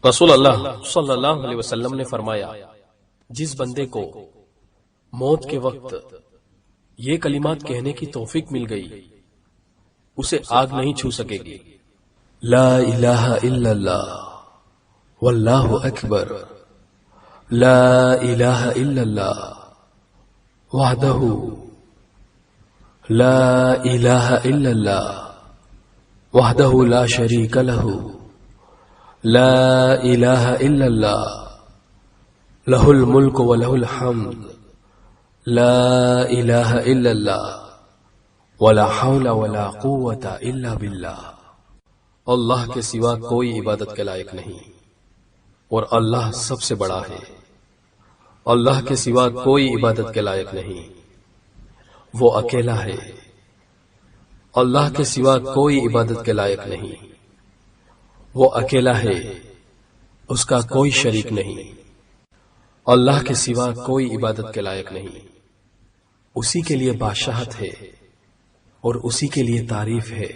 رسول اللہ صلی اللہ علیہ وسلم نے فرمایا، جس بندے کو موت کے وقت یہ کلمات کہنے کی توفیق مل گئی اسے آگ نہیں چھو سکے گی۔ لا الہ الا اللہ واللہ اکبر، لا الہ الا اللہ وحدہ لا الہ الا اللہ وحدہ لا شریک لہ، لا الہ الا اللہ لہ الملک ولہ الحمد، لا الہ الا اللہ ولا حول ولا قوت الا باللہ۔ اللہ کے سوا کوئی عبادت کے لائق نہیں اور اللہ سب سے بڑا ہے۔ اللہ کے سوا کوئی عبادت کے لائق نہیں، وہ اکیلا ہے۔ اللہ کے سوا کوئی عبادت کے لائق نہیں، وہ اکیلا ہے، اس کا کوئی شریک نہیں۔ اللہ کے سوا کوئی عبادت کے لائق نہیں، اسی کے لیے بادشاہت ہے اور اسی کے لیے تعریف ہے۔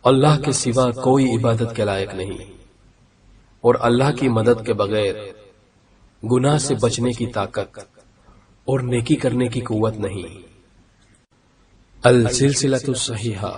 اللہ کے سوا کوئی عبادت کے لائق نہیں اور اللہ کی مدد کے بغیر گناہ سے بچنے کی طاقت اور نیکی کرنے کی قوت نہیں۔ السلسلۃ الصحیحہ